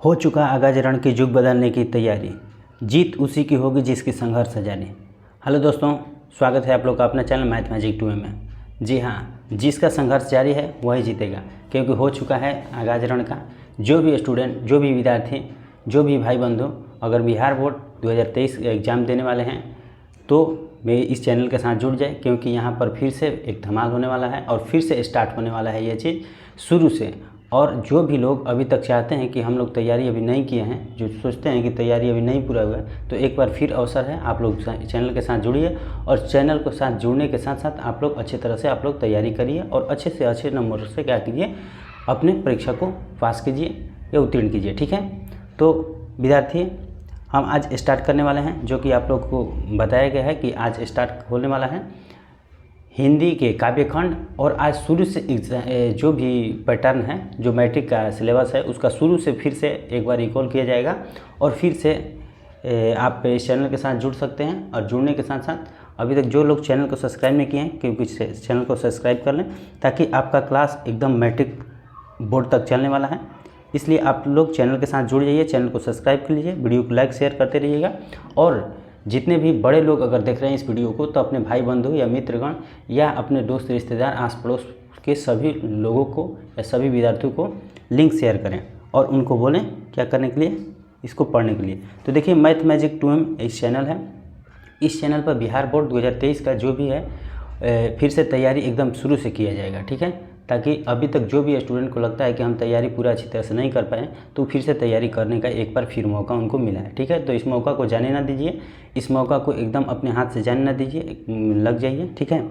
हो चुका आगाज रण के युग बदलने की तैयारी, जीत उसी की होगी जिसकी संघर्ष जारी। हेलो दोस्तों, स्वागत है आप लोग का अपना चैनल मैथ मैजिक 2 में। जी हाँ, जिसका संघर्ष जारी है वही जीतेगा, क्योंकि हो चुका है आगाज रण का। जो भी स्टूडेंट, जो भी विद्यार्थी, जो भी भाई बंधु अगर बिहार बोर्ड 2023 एग्ज़ाम देने वाले हैं तो मेरे इस चैनल के साथ जुड़ जाए, क्योंकि यहाँ पर फिर से एक धमाल होने वाला है और फिर से स्टार्ट होने वाला है ये चीज़ शुरू से। और जो भी लोग अभी तक चाहते हैं कि हम लोग तैयारी अभी नहीं किए हैं, जो सोचते हैं कि तैयारी अभी नहीं पूरा हुआ है, तो एक बार फिर अवसर है, आप लोग चैनल के साथ जुड़िए और चैनल के साथ जुड़ने के साथ साथ आप लोग अच्छी तरह से आप लोग तैयारी करिए और अच्छे से अच्छे नंबर से क्या कीजिए, अपने परीक्षा को पास कीजिए या उत्तीर्ण कीजिए। ठीक है, तो विद्यार्थी हम आज स्टार्ट करने वाले हैं, जो कि आप लोग को बताया गया है कि आज स्टार्ट होने वाला है हिंदी के काव्यखंड। और आज शुरू से जो भी पैटर्न है, जो मैट्रिक का सिलेबस है, उसका शुरू से फिर से एक बार रिकॉल किया जाएगा और फिर से आप इस चैनल के साथ जुड़ सकते हैं। और जुड़ने के साथ साथ अभी तक जो लोग चैनल को सब्सक्राइब नहीं किए हैं, क्योंकि चैनल को सब्सक्राइब कर लें, ताकि आपका क्लास एकदम मैट्रिक बोर्ड तक चलने वाला है। इसलिए आप लोग चैनल के साथ जुड़ जाइए, चैनल को सब्सक्राइब कर लीजिए, वीडियो को लाइक शेयर करते रहिएगा। और जितने भी बड़े लोग अगर देख रहे हैं इस वीडियो को, तो अपने भाई बंधु या मित्रगण या अपने दोस्त रिश्तेदार आस पड़ोस के सभी लोगों को या सभी विद्यार्थियों को लिंक शेयर करें और उनको बोलें क्या करने के लिए, इसको पढ़ने के लिए। तो देखिए, मैथ मैजिक 2M इस चैनल है। इस चैनल पर बिहार बोर्ड 2023 का जो भी है फिर से तैयारी एकदम शुरू से किया जाएगा। ठीक है, ताकि अभी तक जो भी स्टूडेंट को लगता है कि हम तैयारी पूरा अच्छी तरह से नहीं कर पाए, तो फिर से तैयारी करने का एक बार फिर मौका उनको मिला है। ठीक है, तो इस मौका को जाने ना दीजिए, इस मौका को एकदम अपने हाथ से जाने ना दीजिए, लग जाइए। ठीक है,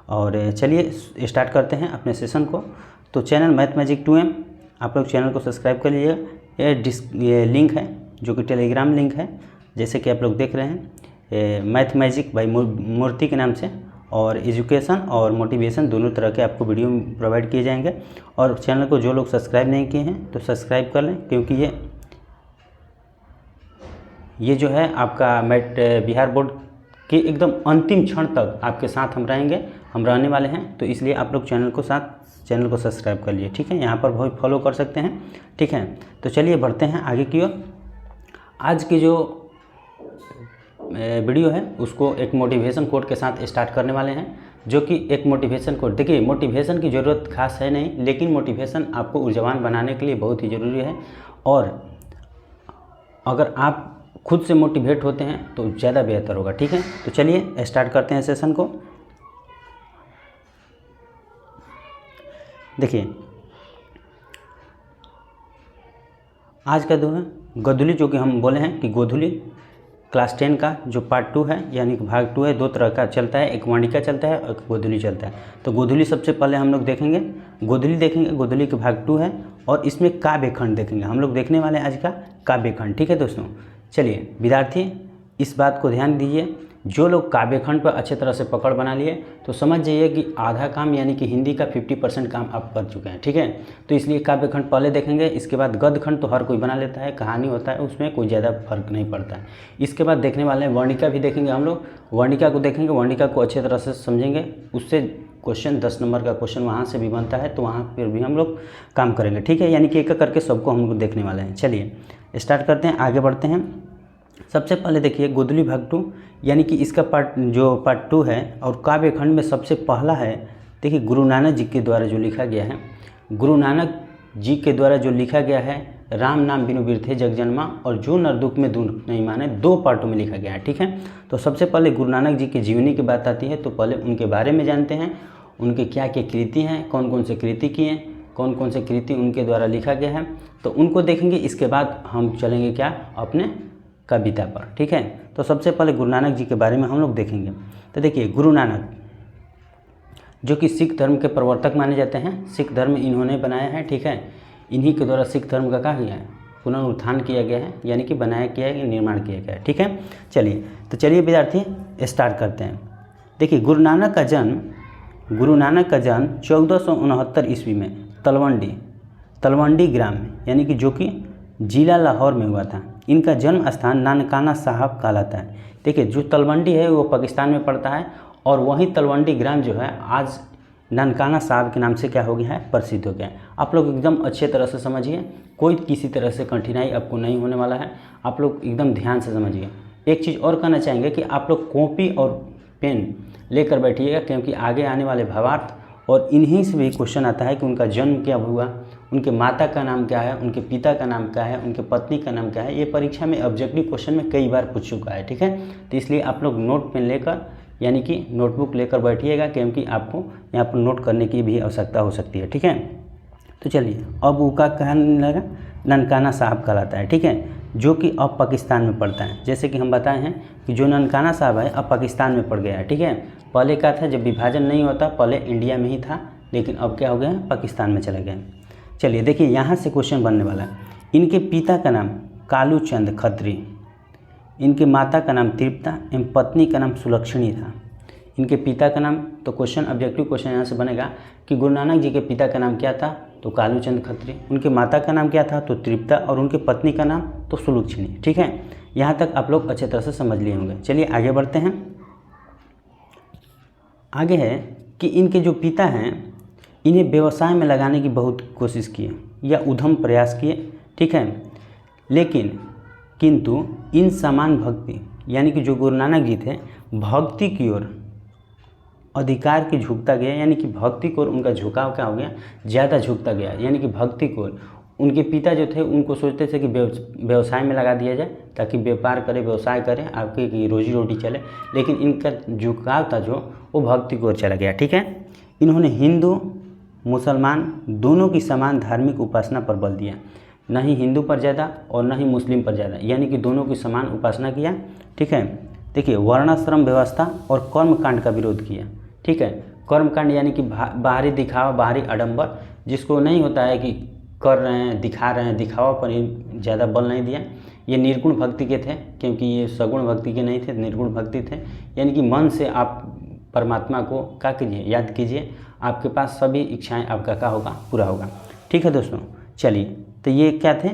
और चलिए स्टार्ट करते हैं अपने सेशन को। तो चैनल मैथ मैजिक 2M, आप लोग चैनल को सब्सक्राइब कर लीजिएगा। ये लिंक है जो कि टेलीग्राम लिंक है, जैसे कि आप लोग देख रहे हैं, मैथ मैजिक बाई मूर्ति के नाम से। और एजुकेशन और मोटिवेशन दोनों तरह के आपको वीडियो प्रोवाइड किए जाएंगे। और चैनल को जो लोग सब्सक्राइब नहीं किए हैं तो सब्सक्राइब कर लें, क्योंकि ये जो है आपका बिहार बोर्ड के एकदम अंतिम क्षण तक आपके साथ हम रहेंगे, हम रहने वाले हैं। तो इसलिए आप लोग चैनल को सब्सक्राइब कर लिए। ठीक है, यहाँ पर बहुत फॉलो कर सकते हैं। ठीक है, तो चलिए बढ़ते हैं आगे की ओर। आज की जो वीडियो है उसको एक मोटिवेशन कोट के साथ स्टार्ट करने वाले हैं, जो कि एक मोटिवेशन कोट। देखिए, मोटिवेशन की ज़रूरत खास है नहीं, लेकिन मोटिवेशन आपको ऊर्जावान बनाने के लिए बहुत ही ज़रूरी है। और अगर आप खुद से मोटिवेट होते हैं तो ज़्यादा बेहतर होगा। ठीक है, तो चलिए स्टार्ट करते हैं सेशन को। देखिए, आज का जो है गोधुली, जो कि हम बोले हैं कि गोधुली क्लास 10 का जो पार्ट 2 है, यानी कि भाग 2 है, दो तरह का चलता है, एक वाणिका चलता है और एक गोधुली चलता है। तो गोधुली सबसे पहले हम लोग देखेंगे, गोधुली देखेंगे, गोधुली के भाग 2 है। और इसमें काव्यखंड देखेंगे, हम लोग देखने वाले हैं आज का काव्यखंड। ठीक है दोस्तों, चलिए विद्यार्थी इस बात को ध्यान दीजिए, जो लोग काव्यखंड पर अच्छे तरह से पकड़ बना लिए तो समझ जाइए कि आधा काम, यानी कि हिंदी का 50% काम आप कर चुके हैं। ठीक है, तो इसलिए काव्यखंड पहले देखेंगे, इसके बाद गद्यखंड तो हर कोई बना लेता है, कहानी होता है, उसमें कोई ज़्यादा फर्क नहीं पड़ता है। इसके बाद देखने वाले हैं वर्णिका भी देखेंगे हम लोग, वर्णिका को देखेंगे, वर्णिका को अच्छे तरह से समझेंगे, उससे क्वेश्चन 10 नंबर का क्वेश्चन वहाँ से भी बनता है, तो वहाँ पर भी हम लोग काम करेंगे। ठीक है, यानी कि एक करके सबको हम लोग देखने वाले हैं। चलिए स्टार्ट करते हैं, आगे बढ़ते हैं। सबसे पहले देखिए गोधुली भाग 2, यानी कि इसका पार्ट 2 है। और काव्यखंड में सबसे पहला है, देखिए गुरु नानक जी के द्वारा जो लिखा गया है, गुरु नानक जी के द्वारा जो लिखा गया है, राम नाम बिनु बिरथे जग जन्मा और जो नर दुख में दुख नहीं माने, 2 पार्टों में लिखा गया है। ठीक है, तो सबसे पहले गुरु नानक जी की जीवनी की बात आती है, तो पहले उनके बारे में जानते हैं, उनके क्या क्या कृति हैं, कौन कौन से कृति किए, कौन कौन से कृति उनके द्वारा लिखा गया है, तो उनको देखेंगे। इसके बाद हम चलेंगे क्या, अपने कविता पर। ठीक है, तो सबसे पहले गुरु नानक जी के बारे में हम लोग देखेंगे। तो देखिए, गुरु नानक जो कि सिख धर्म के प्रवर्तक माने जाते हैं, सिख धर्म इन्होंने बनाया है। ठीक है, इन्हीं के द्वारा सिख धर्म का क्या किया है, पुनरुत्थान किया गया है, यानी कि बनाया किया है, निर्माण किया गया है। ठीक है, चलिए विद्यार्थी स्टार्ट करते हैं। देखिए, गुरु नानक का जन्म 1469 ईस्वी में तलवंडी ग्राम में, यानी कि जो कि जिला लाहौर में हुआ था। इनका जन्म स्थान नानकाना साहब कहलाता है। देखिए, जो तलवंडी है वो पाकिस्तान में पड़ता है, और वहीं तलवंडी ग्राम जो है आज ननकाना साहब के नाम से क्या हो गया है, प्रसिद्ध हो गया है। आप लोग एकदम अच्छे तरह से समझिए, कोई किसी तरह से कठिनाई आपको नहीं होने वाला है, आप लोग एकदम ध्यान से समझिए। एक चीज़ और कहना चाहेंगे कि आप लोग कॉपी और पेन लेकर बैठिएगा, क्योंकि आगे आने वाले भावार्थ और इन्हीं से भी क्वेश्चन आता है कि उनका जन्म क्या हुआ, उनके माता का नाम क्या है, उनके पिता का नाम क्या है, उनके पत्नी का नाम क्या है। ये परीक्षा में ऑब्जेक्टिव क्वेश्चन में कई बार पूछ चुका है, ठीक है। तो इसलिए आप लोग नोट पेन लेकर यानी कि नोटबुक लेकर बैठिएगा, क्योंकि आपको यहाँ पर नोट करने की भी आवश्यकता हो सकती है, ठीक है। तो चलिए, अब उका कहने लगा ननकाना साहब कहलाता है, ठीक है, जो कि अब पाकिस्तान में पड़ता है। जैसे कि हम बताए हैं कि जो ननकाना साहब है अब पाकिस्तान में पड़ गया है, ठीक है। पहले क्या था, जब विभाजन नहीं होता पहले इंडिया में ही था, लेकिन अब क्या हो गया, पाकिस्तान में चला गया। चलिए देखिए, यहाँ से क्वेश्चन बनने वाला है। इनके पिता का नाम कालू चंद खत्री, इनके माता का नाम तृप्ता एवं पत्नी का नाम सुलक्षणी था। इनके पिता का नाम, तो क्वेश्चन ऑब्जेक्टिव क्वेश्चन यहाँ से बनेगा कि गुरु नानक जी के पिता का नाम क्या था, तो कालू चंद खत्री। उनके माता का नाम क्या था, तो तृप्ता, और उनके पत्नी का नाम तो सुलक्षणी, ठीक है। यहाँ तक आप लोग अच्छे तरह से समझ लिए होंगे। चलिए आगे बढ़ते हैं। आगे है कि इनके जो पिता हैं इन्हें व्यवसाय में लगाने की बहुत कोशिश किए या उद्यम प्रयास किए, ठीक है, लेकिन किंतु इन समान भक्ति यानी कि जो गुरु नानक जी थे भक्ति की ओर अधिकार की झुकता गया, यानी कि भक्ति को उनका झुकाव क्या हो गया, ज़्यादा झुकता गया, यानी कि भक्ति को। उनके पिता जो थे उनको सोचते थे कि व्यवसाय में लगा दिया जाए ताकि व्यापार करे, व्यवसाय करें, आपके की रोजी रोटी चले, लेकिन इनका झुकाव था जो वो भक्ति की ओर चला गया, ठीक है। इन्होंने हिंदू मुसलमान दोनों की समान धार्मिक उपासना पर बल दिया, न ही हिंदू पर ज़्यादा और न ही मुस्लिम पर ज़्यादा, यानी कि दोनों की समान उपासना किया, ठीक है। देखिए, वर्णाश्रम व्यवस्था और कर्मकांड का विरोध किया, ठीक है। कर्मकांड यानी कि बाहरी दिखावा, बाहरी आडंबर, जिसको नहीं होता है कि कर रहे हैं, दिखा रहे हैं, दिखावा पर ही ज़्यादा बल नहीं दिया। ये निर्गुण भक्ति के थे, क्योंकि ये सगुण भक्ति के नहीं थे, निर्गुण भक्ति थे, यानी कि मन से आप परमात्मा को क्या कीजिए, याद कीजिए, आपके पास सभी इच्छाएं आपका क्या होगा, पूरा होगा, ठीक है दोस्तों। चलिए, तो ये क्या थे,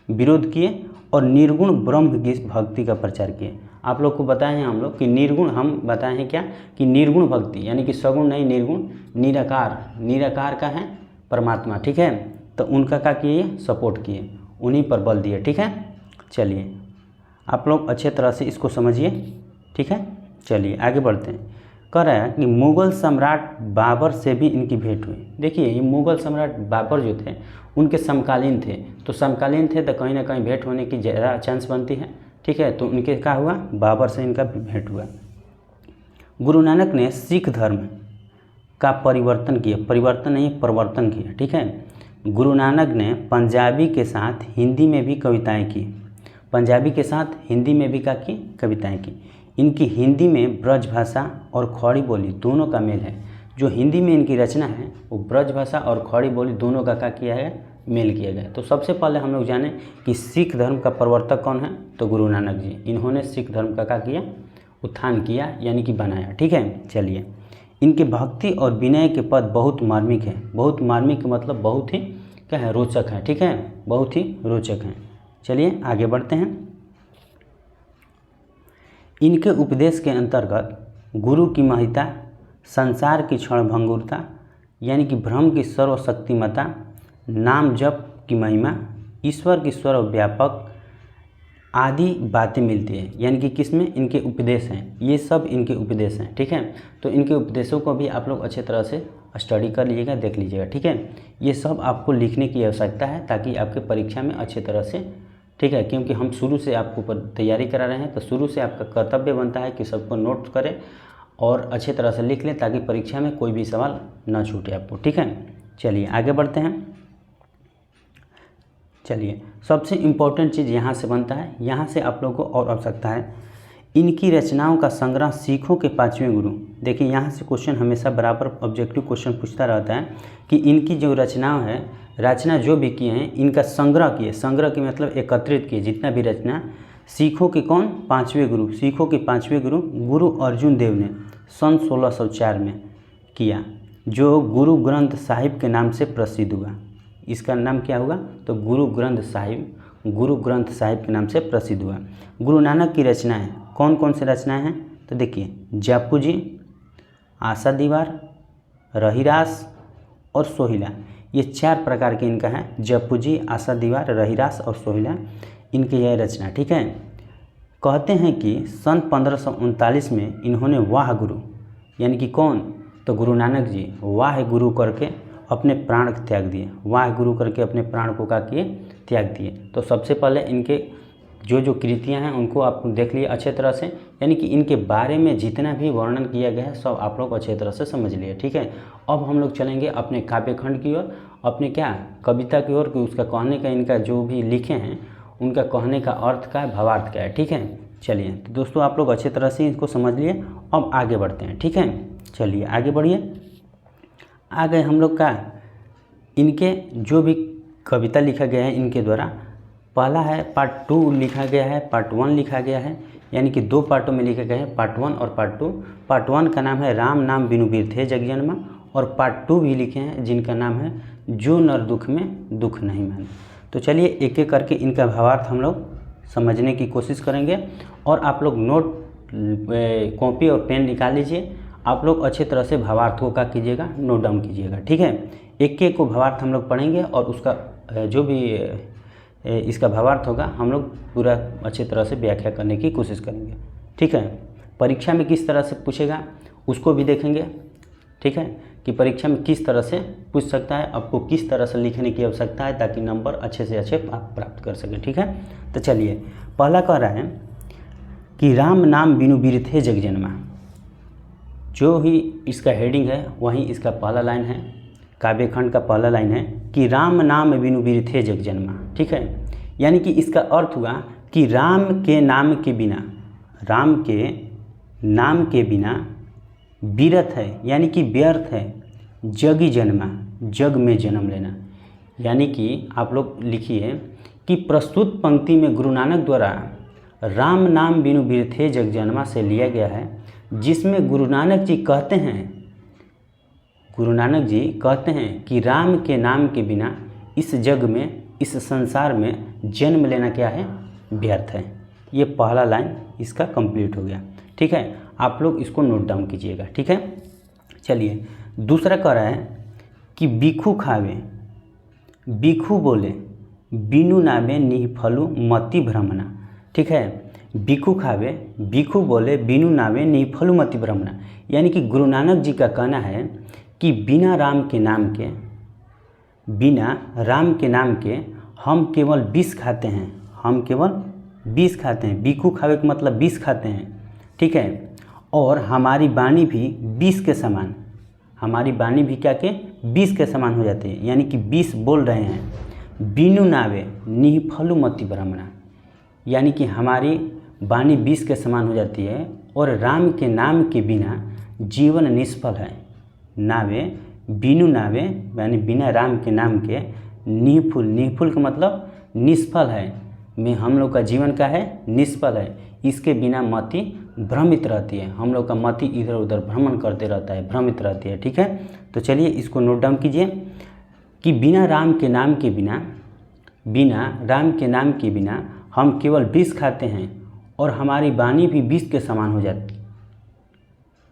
विरोध किए और निर्गुण ब्रह्म की भक्ति का प्रचार किए। आप लोग को बताए हैं हम लोग कि निर्गुण, हम बताए हैं क्या कि निर्गुण भक्ति यानी कि सगुण नहीं, निर्गुण, निराकार, निराकार का है परमात्मा, ठीक है। तो उनका क्या किए, सपोर्ट किए, उन्हीं पर बल दिए, ठीक है। चलिए, आप लोग अच्छे तरह से इसको समझिए, ठीक है। चलिए आगे बढ़ते हैं। कह रहा है कि मुग़ल सम्राट बाबर से भी इनकी भेंट हुई। देखिए, ये मुग़ल सम्राट बाबर जो थे उनके समकालीन थे, तो समकालीन थे तो कहीं ना कहीं भेंट होने की ज़्यादा चांस बनती है, ठीक है। तो उनके क्या हुआ, बाबर से इनका भेंट हुआ। गुरु नानक ने सिख धर्म का परिवर्तन किया, परिवर्तन नहीं परिवर्तन किया, ठीक है। गुरु नानक ने पंजाबी के साथ हिंदी में भी कविताएं की, पंजाबी के साथ हिंदी में भी क्या की, कविताएं की। इनकी हिंदी में ब्रज भाषा और खड़ी बोली दोनों का मेल है। जो हिंदी में इनकी रचना है वो ब्रज भाषा और खड़ी बोली दोनों का क्या किया है, मेल किया गया। तो सबसे पहले हम लोग जाने कि सिख धर्म का प्रवर्तक कौन है, तो गुरु नानक जी। इन्होंने सिख धर्म का क्या किया, उत्थान किया, यानी कि बनाया, ठीक है। चलिए, इनके भक्ति और विनय के पद बहुत मार्मिक है। बहुत मार्मिक मतलब बहुत ही क्या है, रोचक है, ठीक है, बहुत ही रोचक हैं। चलिए आगे बढ़ते हैं। इनके उपदेश के अंतर्गत गुरु की महिता, संसार की क्षणभंगुरता यानी कि ब्रह्म की सर्वशक्तिमता, नाम जप की महिमा, ईश्वर की सर्वव्यापक आदि बातें मिलती है। यानी कि किसमें, इनके उपदेश हैं, ये सब इनके उपदेश हैं, ठीक है। तो इनके उपदेशों को भी आप लोग अच्छे तरह से स्टडी कर लीजिएगा, देख लीजिएगा, ठीक है। ये सब आपको लिखने की आवश्यकता है ताकि आपके परीक्षा में अच्छे तरह से, ठीक है, क्योंकि हम शुरू से आपको तैयारी करा रहे हैं, तो शुरू से आपका कर्तव्य बनता है कि सबको नोट करें और अच्छे तरह से लिख लें ताकि परीक्षा में कोई भी सवाल ना छूटे आपको, ठीक है। चलिए आगे बढ़ते हैं। चलिए, सबसे इम्पोर्टेंट चीज़ यहाँ से बनता है, यहाँ से आप लोगों को और आवश्यकता है, इनकी रचनाओं का संग्रह सिखों के 5वें गुरु। देखिए, यहाँ से क्वेश्चन हमेशा बराबर ऑब्जेक्टिव क्वेश्चन पूछता रहता है कि इनकी जो रचनाएं है, रचना जो भी किए हैं इनका संग्रह किए, संग्रह की मतलब एकत्रित किए जितना भी रचना, सिखों के कौन, 5वें गुरु, सिखों के 5वें गुरु गुरु अर्जुन देव ने सन 1604 में किया, जो गुरु ग्रंथ साहिब के नाम से प्रसिद्ध हुआ। इसका नाम क्या हुआ, तो गुरु ग्रंथ साहिब, गुरु ग्रंथ साहिब के नाम से प्रसिद्ध हुआ। गुरु नानक की रचनाएं कौन कौन सी रचनाएं हैं, तो देखिए, जापू जी, आशा दीवार, रहीरास और सोहिला, ये 4 प्रकार के इनका है। जपूजी, आशा दीवार, रहीरास और सोहिला, इनकी यह रचना। ठीक है, कहते हैं कि सन 1539 में इन्होंने वाह गुरु, यानी कि कौन, तो गुरु नानक जी वाह गुरु करके अपने प्राण त्याग दिए। वाह गुरु करके अपने प्राण को क्या किए, त्याग दिए। तो सबसे पहले इनके जो कृतियां हैं उनको आप देख लिए अच्छे तरह से, यानी कि इनके बारे में जितना भी वर्णन किया गया है सब आप लोग अच्छे तरह से समझ लिए। ठीक है, अब हम लोग चलेंगे अपने काव्य खंड की ओर, अपने क्या कविता की ओर, कि उसका कहने का इनका जो भी लिखे हैं उनका कहने का अर्थ क्या है, भावार्थ क्या है। ठीक है, चलिए तो दोस्तों आप लोग अच्छे तरह से इसको समझ लिए। अब आगे बढ़ते हैं। ठीक है, चलिए आगे बढ़िए। आ गए हम लोग का इनके जो भी कविता लिखा गया है इनके द्वारा। पहला है पार्ट 2 लिखा गया है, पार्ट 1 लिखा गया है, यानी कि 2 पार्टों में लिखा गया है, पार्ट 1 और पार्ट 2। पार्ट 1 का नाम है राम नाम बिनु बीर थे जग जन्मा, और पार्ट 2 भी लिखे हैं जिनका नाम है जो नर दुख में दुख नहीं माने। तो चलिए एक एक करके इनका भावार्थ हम लोग समझने की कोशिश करेंगे, और आप लोग नोट कॉपी और पेन निकाल लीजिए। आप लोग अच्छे तरह से भावार्थ को क्या कीजिएगा, नोट डाउन कीजिएगा। ठीक है, एक एक को भावार्थ हम लोग पढ़ेंगे और उसका जो भी इसका भावार्थ होगा हम लोग पूरा अच्छे तरह से व्याख्या करने की कोशिश करेंगे। ठीक है, परीक्षा में किस तरह से पूछेगा उसको भी देखेंगे। ठीक है, कि परीक्षा में किस तरह से पूछ सकता है, आपको किस तरह से लिखने की आवश्यकता है ताकि नंबर अच्छे से अच्छे आप प्राप्त कर सकें। ठीक है, तो चलिए पहला कह रहा है कि राम नाम बिनु बीर थे जग जन्मा। जो ही इसका हेडिंग है वहीं इसका पहला लाइन है, काव्य खंड का पहला लाइन है कि राम नाम बिनु बीर थे जग जन्मा। ठीक है, यानी कि इसका अर्थ हुआ कि राम के नाम के बिना, राम के नाम के बिना बीरथ है, यानी कि व्यर्थ है, जगी जन्मा, जग में जन्म लेना। यानी कि आप लोग लिखिए कि प्रस्तुत पंक्ति में गुरु नानक द्वारा राम नाम बिनु बीर थे जग जन्मा से लिया गया है, जिसमें गुरु नानक जी कहते हैं, गुरु नानक जी कहते हैं कि राम के नाम के बिना इस जग में, इस संसार में जन्म लेना क्या है, व्यर्थ है। ये पहला लाइन इसका कंप्लीट हो गया। ठीक है, आप लोग इसको नोट डाउन कीजिएगा। ठीक है, चलिए दूसरा कह रहा है कि बिखू खावे, बिखू बोले बिनु नावे निफलु मति भ्रमना। ठीक है, बिखू खावे, बिखू बोले बिनु नावे निफलु मति भ्रमना, यानी कि गुरु नानक जी का कहना है कि बिना राम के नाम के, बिना राम के नाम के हम केवल विष खाते हैं, हम केवल विष खाते हैं। बिखू खावे का मतलब विष खाते हैं। ठीक है, और हमारी वाणी भी विष के समान, हमारी वाणी भी क्या के विष के समान हो जाती है, यानी कि विष बोल रहे हैं। बिनु नावे निफलु मति भ्रमना, यानी कि हमारी वाणी विष के समान हो जाती है, और राम के नाम के बिना जीवन निष्फल है। नावे, बिनु नावे यानी बिना राम के नाम के, निफुल, निफुल का मतलब निष्फल है, में हम लोग का जीवन का है निष्फल है। इसके बिना मति भ्रमित रहती है, हम लोग का मति इधर उधर भ्रमण करते रहता है, भ्रमित रहती है। ठीक है, तो चलिए इसको नोट डाउन कीजिए कि बिना राम के नाम के बिना, बिना राम के नाम के बिना हम केवल विष खाते हैं, और हमारी वाणी भी विष के समान हो जाती है,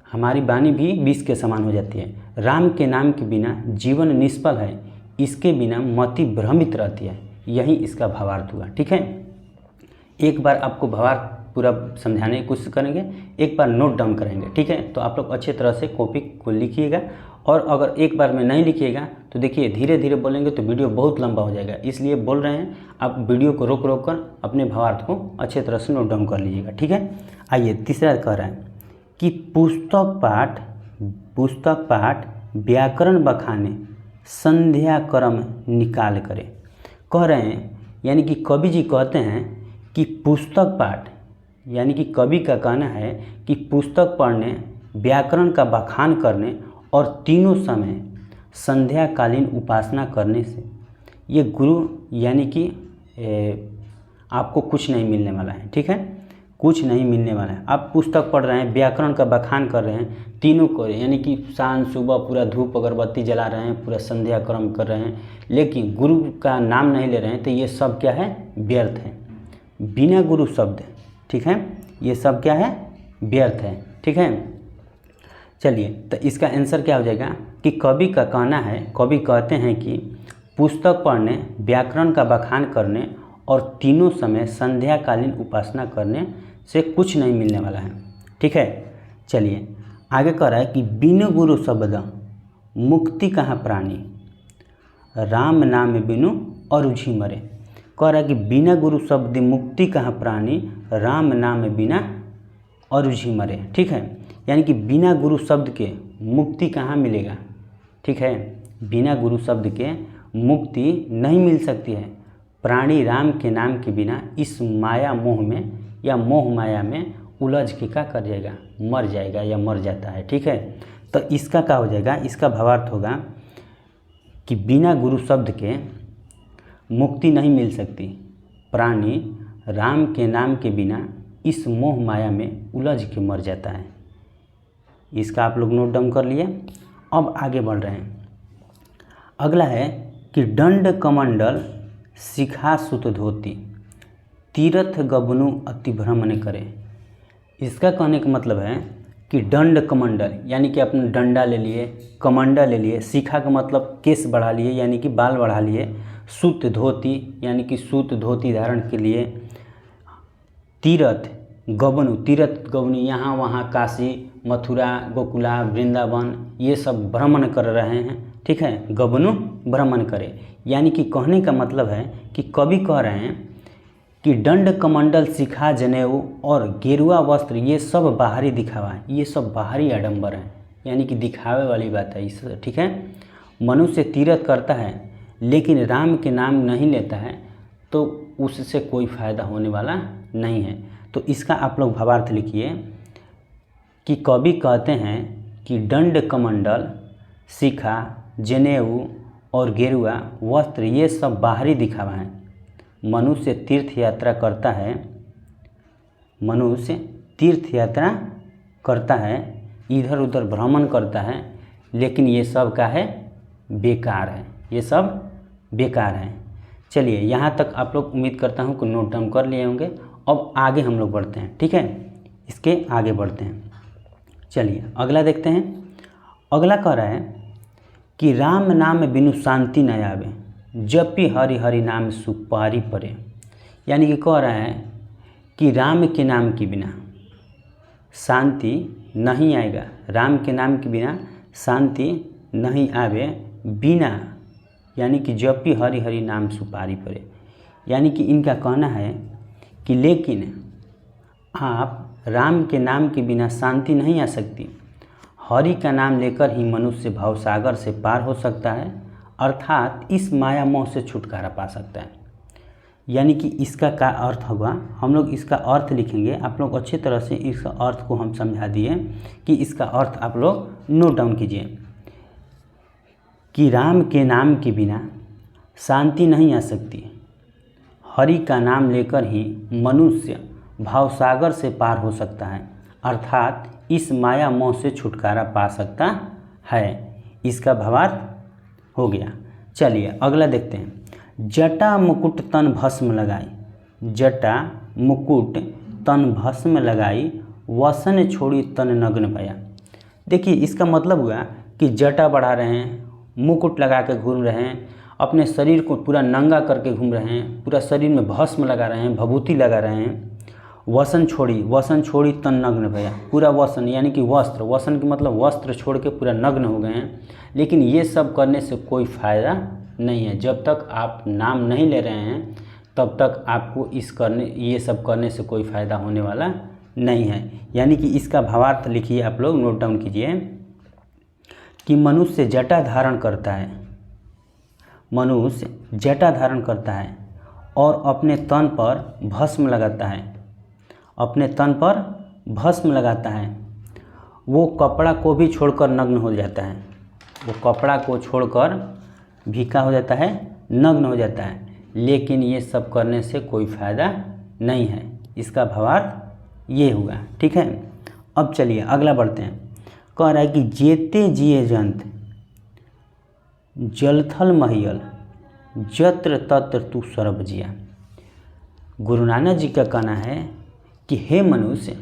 हमारी वाणी भी विष के समान हो जाती है। राम के नाम के बिना जीवन निष्फल है, इसके बिना मति भ्रमित रहती है। यही इसका भावार्थ हुआ। ठीक है, एक बार आपको भावार्थ पूरा समझाने की कोशिश करेंगे, एक बार नोट डाउन करेंगे। ठीक है, तो आप लोग अच्छे तरह से कॉपी को लिखिएगा, और अगर एक बार में नहीं लिखिएगा तो देखिए धीरे धीरे बोलेंगे तो वीडियो बहुत लंबा हो जाएगा, इसलिए बोल रहे हैं आप वीडियो को रोक रोक कर अपने भावार्थ को अच्छे तरह से नोट डाउन कर लीजिएगा। ठीक है, आइए तीसरा कह रहा है कि पुस्तक पाठ व्याकरण बखाने संध्या कर्म निकाल करे। कह रहे हैं, यानी कि कवि जी कहते हैं कि पुस्तक पाठ, यानी कि कवि का कहना है कि पुस्तक पढ़ने, व्याकरण का बखान करने और तीनों समय संध्याकालीन उपासना करने से ये गुरु, यानी कि आपको कुछ नहीं मिलने वाला है। ठीक है, कुछ नहीं मिलने वाला है। आप पुस्तक पढ़ रहे हैं, व्याकरण का बखान कर रहे हैं, तीनों को, यानी कि शाम सुबह पूरा धूप अगरबत्ती जला रहे हैं, पूरा संध्या कर्म कर रहे हैं, लेकिन गुरु का नाम नहीं ले रहे हैं, तो ये सब क्या है, व्यर्थ है, बिना गुरु शब्द। ठीक है, ये सब क्या है, व्यर्थ है। ठीक है, चलिए, तो इसका आंसर क्या हो जाएगा कि कवि का कहना है, कवि कहते हैं कि पुस्तक पढ़ने, व्याकरण का बखान करने और तीनों समय संध्याकालीन उपासना करने से कुछ नहीं मिलने वाला है। ठीक है, चलिए आगे कह रहा है कि बिनु गुरु शब्द मुक्ति कहाँ प्राणी, राम नाम बिनु अरुझि मरे। कह रहा है कि बिना गुरु शब्द मुक्ति कहाँ प्राणी, राम नाम बिना अरुझि मरे। ठीक है, यानी कि बिना गुरु शब्द के मुक्ति कहाँ मिलेगा। ठीक है, बिना गुरु शब्द के मुक्ति नहीं मिल सकती है। प्राणी राम के नाम के बिना इस माया मोह में या मोह माया में उलझ के क्या कर जाएगा, मर जाएगा या मर जाता है। ठीक है, तो इसका क्या हो जाएगा, इसका भावार्थ होगा कि बिना गुरु शब्द के मुक्ति नहीं मिल सकती। प्राणी राम के नाम के बिना इस मोह माया में उलझ के मर जाता है। इसका आप लोग नोट डाउन कर लिए। अब आगे बढ़ रहे हैं। अगला है कि दंड कमंडल शिखा सुत धोती, तीर्थ गबनु अति भ्रमण करे। इसका कहने का मतलब है कि दंड कमंडल यानी कि अपना डंडा ले लिए, कमंडल ले लिए, शिखा का मतलब केस बढ़ा लिए यानी कि बाल बढ़ा लिए, सूत धोती यानी कि सूत धोती धारण के लिए, तीर्थ गबनु, तीर्थ गबनु यहाँ वहाँ काशी मथुरा गोकुला वृंदावन ये सब भ्रमण कर रहे हैं। ठीक है, गबनु भ्रमण करे, यानी कि कहने का मतलब है कि कवि कह रहे हैं कि दंड कमंडल शिखा जनेऊ और गेरुआ वस्त्र ये सब बाहरी दिखावा है, ये सब बाहरी आडंबर है, यानी कि दिखावे वाली बात है इस। ठीक है, मनुष्य तीर्थ करता है लेकिन राम के नाम नहीं लेता है तो उससे कोई फ़ायदा होने वाला नहीं है। तो इसका आप लोग भावार्थ लिखिए कि कवि कहते हैं कि दंड कमंडल शिखा जनेऊ और गेरुआ वस्त्र ये सब बाहरी दिखावा है। मनुष्य तीर्थ यात्रा करता है, मनुष्य तीर्थ यात्रा करता है, इधर उधर भ्रमण करता है, लेकिन ये सब का है, बेकार है, ये सब बेकार है। चलिए यहाँ तक आप लोग उम्मीद करता हूँ कि नोट डाउन कर लिए होंगे। अब आगे हम लोग बढ़ते हैं। ठीक है, इसके आगे बढ़ते हैं। चलिए अगला देखते हैं। अगला कह रहा है कि राम नाम बिनु शांति न आवे, जपि हरि हरि नाम सुपारी परे। यानी कि कह रहा है कि राम के नाम के बिना शांति नहीं आएगा, राम के नाम के बिना शांति नहीं आवे, बिना यानी कि जपि हरि हरि नाम सुपारी परे। यानी कि इनका कहना है कि लेकिन आप राम के नाम के बिना शांति नहीं आ सकती। हरि का नाम लेकर ही मनुष्य भवसागर से पार हो सकता है, अर्थात इस माया मोह से छुटकारा पा सकता है। यानी कि इसका क्या अर्थ होगा, हम लोग इसका अर्थ लिखेंगे। आप लोग अच्छी तरह से इस अर्थ को हम समझा दिए कि इसका अर्थ आप लोग नोट डाउन कीजिए कि राम के नाम के बिना शांति नहीं आ सकती। हरि का नाम लेकर ही मनुष्य भावसागर से पार हो सकता है, अर्थात इस माया मोह से छुटकारा पा सकता है। इसका भावार्थ हो गया। चलिए अगला देखते हैं। जटा मुकुट तन भस्म लगाई, जटा मुकुट तन भस्म लगाई, वसन छोड़ी तन नग्न भया। देखिए इसका मतलब हुआ कि जटा बढ़ा रहे हैं, मुकुट लगा के घूम रहे हैं, अपने शरीर को पूरा नंगा करके घूम रहे हैं, पूरा शरीर में भस्म लगा रहे हैं, भभूति लगा रहे हैं। वसन छोड़ी तन नग्न भया, पूरा वसन यानी कि वस्त्र, वसन के मतलब वस्त्र छोड़ के पूरा नग्न हो गए हैं। लेकिन ये सब करने से कोई फ़ायदा नहीं है। जब तक आप नाम नहीं ले रहे हैं तब तक आपको ये सब करने से कोई फ़ायदा होने वाला नहीं है। यानी कि इसका भावार्थ लिखिए, आप लोग नोट डाउन कीजिए कि मनुष्य जटा धारण करता है, मनुष्य जटा धारण करता है और अपने तन पर भस्म लगाता है, अपने तन पर भस्म लगाता है। वो कपड़ा को भी छोड़कर नग्न हो जाता है, वो कपड़ा को छोड़कर भी क्या हो जाता है, नग्न हो जाता है। लेकिन ये सब करने से कोई फ़ायदा नहीं है। इसका भावार्थ ये हुआ। ठीक है, अब चलिए अगला बढ़ते हैं। कह रहा है कि जेते जिए जंत जलथल महियल, जत्र तत्र तू सर्व जिया। गुरु नानक जी का कहना है कि हे मनुष्य,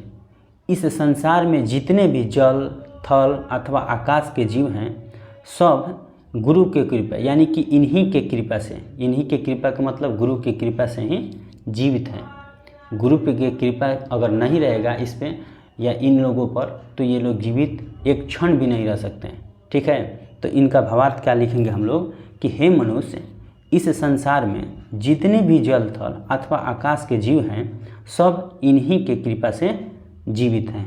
इस संसार में जितने भी जल थल अथवा आकाश के जीव हैं सब गुरु के कृपा यानी कि इन्हीं के कृपा से, इन्हीं के कृपा का मतलब गुरु की कृपा से ही जीवित हैं। गुरु की कृपा अगर नहीं रहेगा इस पे या इन लोगों पर तो ये लोग जीवित एक क्षण भी नहीं रह सकते हैं। ठीक है, तो इनका भावार्थ क्या लिखेंगे हम लोग कि हे मनुष्य, इस संसार में जितने भी जल थल अथवा आकाश के जीव हैं सब इन्हीं के कृपा से जीवित हैं।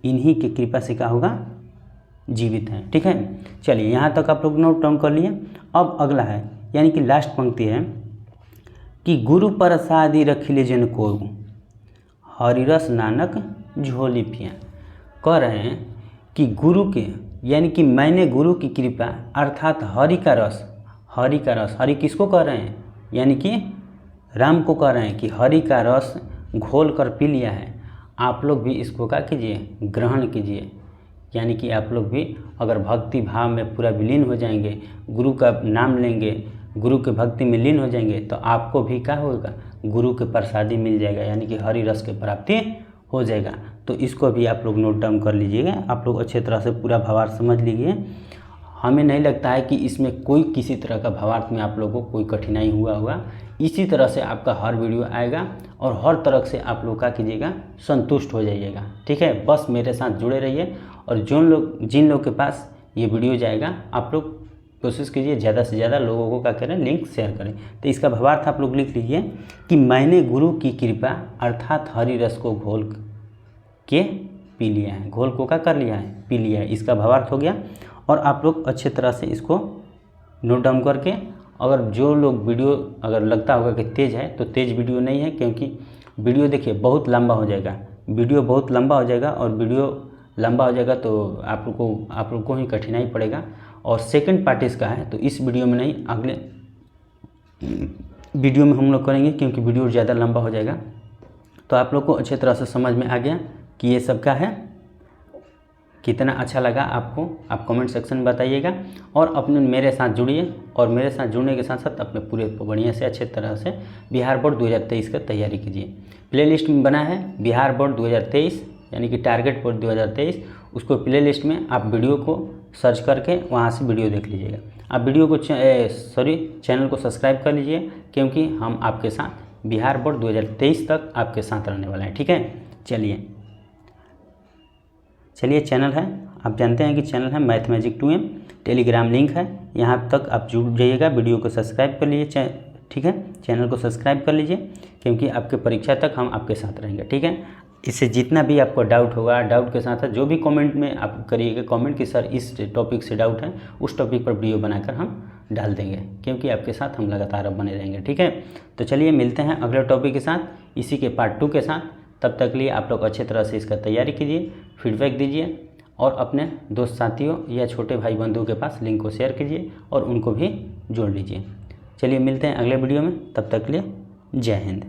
इन्हीं के कृपा से क्या होगा, जीवित हैं। ठीक है, चलिए यहाँ तक आप लोग नोट डाउन कर लिए। अब अगला है यानी कि लास्ट पंक्ति है कि गुरु प्रसादी रखिले जन को हरिरस नानक झोली पिया। कह रहे हैं कि गुरु के यानी कि मैंने गुरु की कृपा अर्थात हरि का रस, हरि का रस, हरि किसको कह रहे हैं यानी कि राम को कह रहे हैं कि हरि का रस घोल कर पी लिया है। आप लोग भी इसको क्या कीजिए, ग्रहण कीजिए। यानी कि आप लोग भी अगर भक्ति भाव में पूरा विलीन हो जाएंगे, गुरु का नाम लेंगे, गुरु के भक्ति में लीन हो जाएंगे तो आपको भी क्या होगा, गुरु के प्रसादी मिल जाएगा यानी कि हरि रस की प्राप्ति हो जाएगा। तो इसको भी आप लोग नोट डाउन कर लीजिएगा। आप लोग अच्छे तरह से पूरा भावार्थ समझ लीजिए। हमें नहीं लगता है कि इसमें कोई किसी तरह का भावार्थ में आप लोगों को कोई कठिनाई हुआ होगा। इसी तरह से आपका हर वीडियो आएगा और हर तरह से आप लोग क्या कीजिएगा, संतुष्ट हो जाइएगा। ठीक है, बस मेरे साथ जुड़े रहिए और जिन लोग के पास ये वीडियो जाएगा आप लोग कोशिश कीजिए ज़्यादा से ज़्यादा लोगों को क्या करें, लिंक शेयर करें। तो इसका भावार्थ आप लोग लिख लीजिए कि मैंने गुरु की कृपा अर्थात हरि रस को घोल के पी लिया है। घोल को क्या कर लिया है, पी लिया है। इसका भावार्थ हो गया। और आप लोग अच्छे तरह से इसको नोट डाउन करके, अगर जो लोग वीडियो अगर लगता होगा कि तेज़ है तो तेज़ वीडियो नहीं है, क्योंकि वीडियो देखिए बहुत लंबा हो जाएगा, वीडियो बहुत लंबा हो जाएगा और वीडियो लंबा हो जाएगा तो आप लोग को ही कठिनाई पड़ेगा। और सेकंड पार्ट इसका है तो इस वीडियो में नहीं, अगले वीडियो में हम लोग करेंगे क्योंकि वीडियो ज़्यादा लंबा हो जाएगा। तो आप लोग को अच्छे तरह से समझ में आ गया कि ये सब क्या है, कितना अच्छा लगा आपको, आप कमेंट सेक्शन में बताइएगा। और अपने मेरे साथ जुड़िए और मेरे साथ जुड़ने के साथ साथ अपने पूरे बढ़िया से अच्छे तरह से बिहार बोर्ड 2023 का तैयारी कीजिए। प्लेलिस्ट में बना है बिहार बोर्ड 2023 यानी कि टारगेट बोर्ड 2023, उसको प्लेलिस्ट में आप वीडियो को सर्च करके वहाँ से वीडियो देख लीजिएगा। आप वीडियो को चैनल को सब्सक्राइब कर लीजिए क्योंकि हम आपके साथ बिहार बोर्ड 2023 तक आपके साथ रहने वाले हैं। ठीक है, चलिए चैनल है, आप जानते हैं कि चैनल है math magic 2M, Telegram link है, यहाँ तक आप जुड़ जाइएगा। वीडियो को सब्सक्राइब कर लीजिए, ठीक है, चैनल को सब्सक्राइब कर लीजिए क्योंकि आपके परीक्षा तक हम आपके साथ रहेंगे। ठीक है, इससे जितना भी आपको डाउट होगा, डाउट के साथ जो भी कमेंट में आप करिएगा कमेंट कि सर इस टॉपिक से डाउट है, उस टॉपिक पर वीडियो बनाकर हम डाल देंगे क्योंकि आपके साथ हम लगातार अब बने रहेंगे। ठीक है, तो चलिए मिलते हैं अगले टॉपिक के साथ, इसी के पार्ट 2 के साथ। तब तक लिए आप लोग अच्छे तरह से इसका तैयारी कीजिए, फीडबैक दीजिए और अपने दोस्त साथियों या छोटे भाई बंधुओं के पास लिंक को शेयर कीजिए और उनको भी जोड़ लीजिए। चलिए मिलते हैं अगले वीडियो में, तब तक लिए जय हिंद।